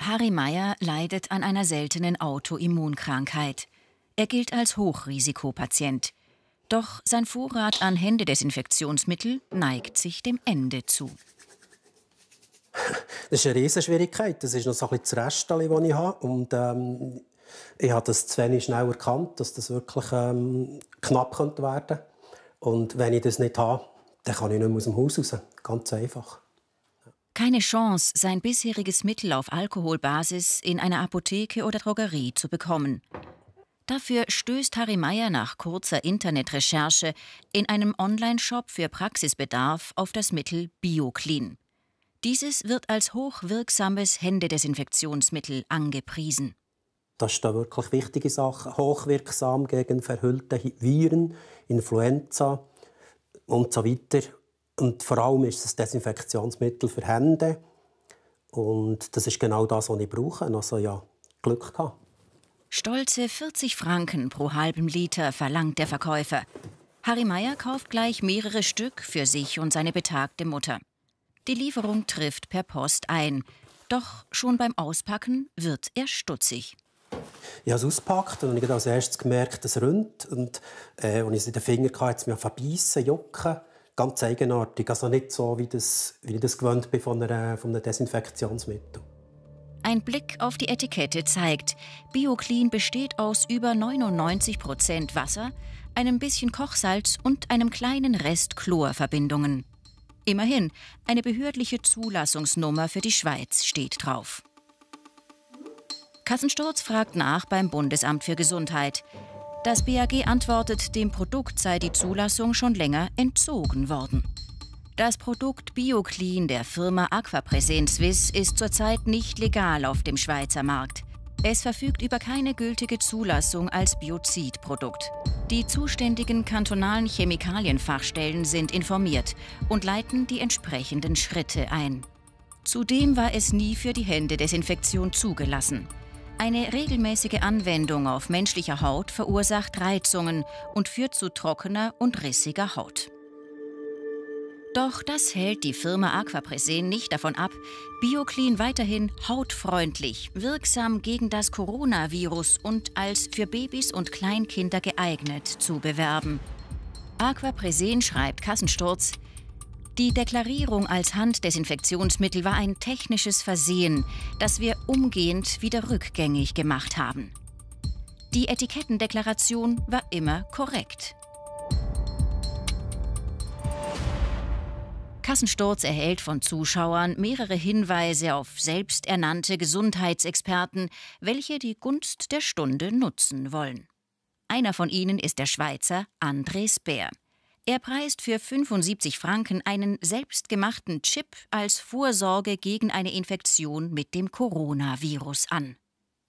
Harry Meyer leidet an einer seltenen Autoimmunkrankheit. Er gilt als Hochrisikopatient. Doch sein Vorrat an Händedesinfektionsmittel neigt sich dem Ende zu. Das ist eine Riesenschwierigkeit. Das ist noch so ein bisschen das Restchen, das ich habe. Und ich habe das zu wenig schnell erkannt, dass das wirklich knapp werden könnte. Und wenn ich das nicht habe, dann kann ich nicht mehr aus dem Haus raus. Ganz einfach. Keine Chance, sein bisheriges Mittel auf Alkoholbasis in einer Apotheke oder Drogerie zu bekommen. Dafür stößt Harry Meyer nach kurzer Internetrecherche in einem Online-Shop für Praxisbedarf auf das Mittel BioClean. Dieses wird als hochwirksames Händedesinfektionsmittel angepriesen. Das ist da wirklich wichtige Sache. Hochwirksam gegen verhüllte Viren, Influenza und so weiter. Und vor allem ist es ein Desinfektionsmittel für Hände. Und das ist genau das, was ich brauche. Also ja, Glück gehabt. Stolze 40 Franken pro halben Liter verlangt der Verkäufer. Harry Meyer kauft gleich mehrere Stück für sich und seine betagte Mutter. Die Lieferung trifft per Post ein. Doch schon beim Auspacken wird er stutzig. Ich habe es ausgepackt und ich habe als erstes gemerkt, es rinnt. Und als ich es in den Fingern hatte, hat es mich verbeissen, jucken. Ganz eigenartig, also nicht so, wie ich das gewöhnt bin von einem Desinfektionsmittel. Ein Blick auf die Etikette zeigt, BioClean besteht aus über 99% Wasser, einem bisschen Kochsalz und einem kleinen Rest Chlorverbindungen. Immerhin, eine behördliche Zulassungsnummer für die Schweiz steht drauf. Kassensturz fragt nach beim Bundesamt für Gesundheit. Das BAG antwortet, dem Produkt sei die Zulassung schon länger entzogen worden. Das Produkt BioClean der Firma Aquapresent Suisse ist zurzeit nicht legal auf dem Schweizer Markt. Es verfügt über keine gültige Zulassung als Biozidprodukt. Die zuständigen kantonalen Chemikalienfachstellen sind informiert und leiten die entsprechenden Schritte ein. Zudem war es nie für die Händedesinfektion zugelassen. Eine regelmäßige Anwendung auf menschlicher Haut verursacht Reizungen und führt zu trockener und rissiger Haut. Doch das hält die Firma Aquapresent nicht davon ab, BioClean weiterhin hautfreundlich, wirksam gegen das Coronavirus und als für Babys und Kleinkinder geeignet zu bewerben. Aquapresent schreibt Kassensturz: Die Deklarierung als Handdesinfektionsmittel war ein technisches Versehen, das wir umgehend wieder rückgängig gemacht haben. Die Etikettendeklaration war immer korrekt. Kassensturz erhält von Zuschauern mehrere Hinweise auf selbsternannte Gesundheitsexperten, welche die Gunst der Stunde nutzen wollen. Einer von ihnen ist der Schweizer Andres Bär. Er preist für 75 Franken einen selbstgemachten Chip als Vorsorge gegen eine Infektion mit dem Coronavirus an.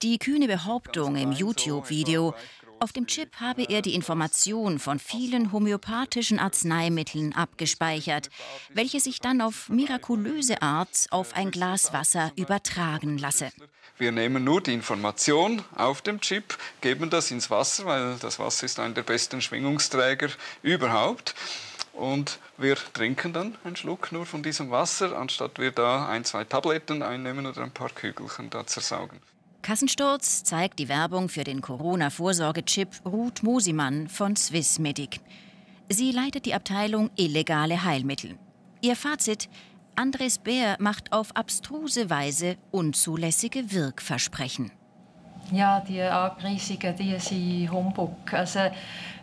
Die kühne Behauptung im YouTube-Video, auf dem Chip habe er die Information von vielen homöopathischen Arzneimitteln abgespeichert, welche sich dann auf mirakulöse Art auf ein Glas Wasser übertragen lasse. Wir nehmen nur die Information auf dem Chip, geben das ins Wasser, weil das Wasser ist einer der besten Schwingungsträger überhaupt. Und wir trinken dann einen Schluck nur von diesem Wasser, anstatt wir da 1, 2 Tabletten einnehmen oder ein paar Kügelchen da zersaugen. Kassensturz zeigt die Werbung für den Corona-Vorsorge-Chip Ruth Mosimann von Swissmedic. Sie leitet die Abteilung illegale Heilmittel. Ihr Fazit: Andres Bär macht auf abstruse Weise unzulässige Wirkversprechen. Ja, die Anpreisungen, die sind Humbug. Also,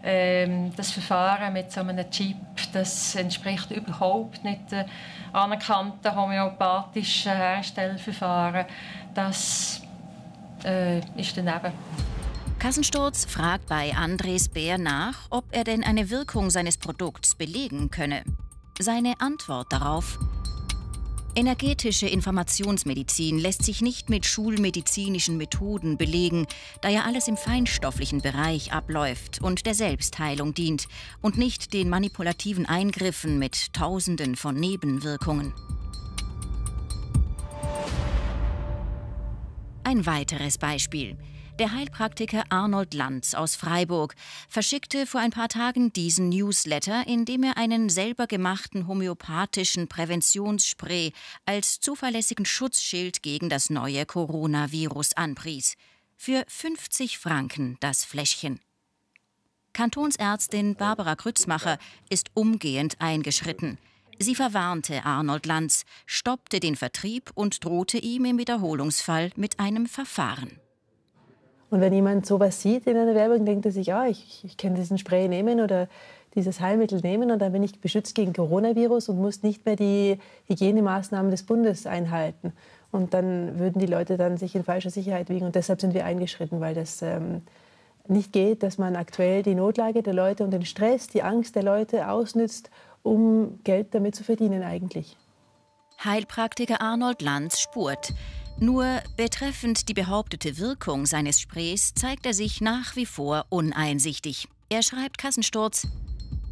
das Verfahren mit so einem Chip, das entspricht überhaupt nicht den anerkannten homöopathischen Herstellverfahren. Das ist daneben. Kassensturz fragt bei Andres Bär nach, ob er denn eine Wirkung seines Produkts belegen könne. Seine Antwort darauf: Energetische Informationsmedizin lässt sich nicht mit schulmedizinischen Methoden belegen, da ja alles im feinstofflichen Bereich abläuft und der Selbstheilung dient und nicht den manipulativen Eingriffen mit Tausenden von Nebenwirkungen. Ein weiteres Beispiel. Der Heilpraktiker Arnold Lanz aus Freiburg verschickte vor ein paar Tagen diesen Newsletter, in dem er einen selber gemachten homöopathischen Präventionsspray als zuverlässigen Schutzschild gegen das neue Coronavirus anpries. Für 50 Franken das Fläschchen. Kantonsärztin Barbara Grützmacher ist umgehend eingeschritten. Sie verwarnte Arnold Lanz, stoppte den Vertrieb und drohte ihm im Wiederholungsfall mit einem Verfahren. Und wenn jemand sowas sieht in einer Werbung, denkt er sich, ja, ich kann diesen Spray nehmen oder dieses Heilmittel nehmen und dann bin ich beschützt gegen Coronavirus und muss nicht mehr die Hygienemaßnahmen des Bundes einhalten. Und dann würden die Leute dann sich in falscher Sicherheit wiegen. Und deshalb sind wir eingeschritten, weil das nicht geht, dass man aktuell die Notlage der Leute und den Stress, die Angst der Leute ausnützt, um Geld damit zu verdienen eigentlich. Heilpraktiker Arnold Lanz spurt. Nur betreffend die behauptete Wirkung seines Sprays zeigt er sich nach wie vor uneinsichtig. Er schreibt Kassensturz: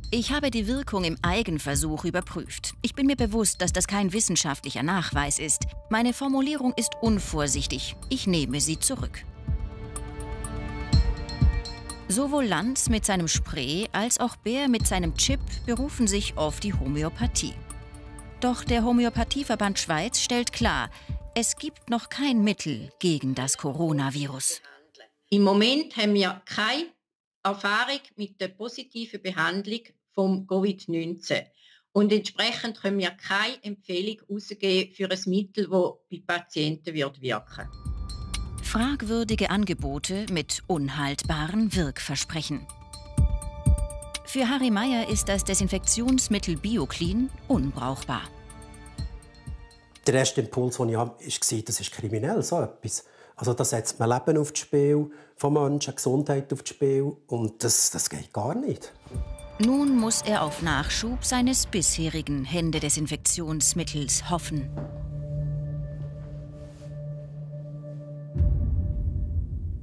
Ich habe die Wirkung im Eigenversuch überprüft. Ich bin mir bewusst, dass das kein wissenschaftlicher Nachweis ist. Meine Formulierung ist unvorsichtig. Ich nehme sie zurück. Sowohl Lanz mit seinem Spray als auch Bär mit seinem Chip berufen sich auf die Homöopathie. Doch der Homöopathieverband Schweiz stellt klar, es gibt noch kein Mittel gegen das Coronavirus. Im Moment haben wir keine Erfahrung mit der positiven Behandlung vom Covid-19. Und entsprechend können wir keine Empfehlung herausgeben für ein Mittel, das bei Patienten wirken wird. Fragwürdige Angebote mit unhaltbaren Wirkversprechen. Für Harry Meyer ist das Desinfektionsmittel BioClean unbrauchbar. Der erste Impuls, den ich hatte, war, das ist kriminell, so etwas. Also da setzt man Leben aufs Spiel, von Menschen, Gesundheit aufs Spiel und das geht gar nicht. Nun muss er auf Nachschub seines bisherigen Händedesinfektionsmittels hoffen.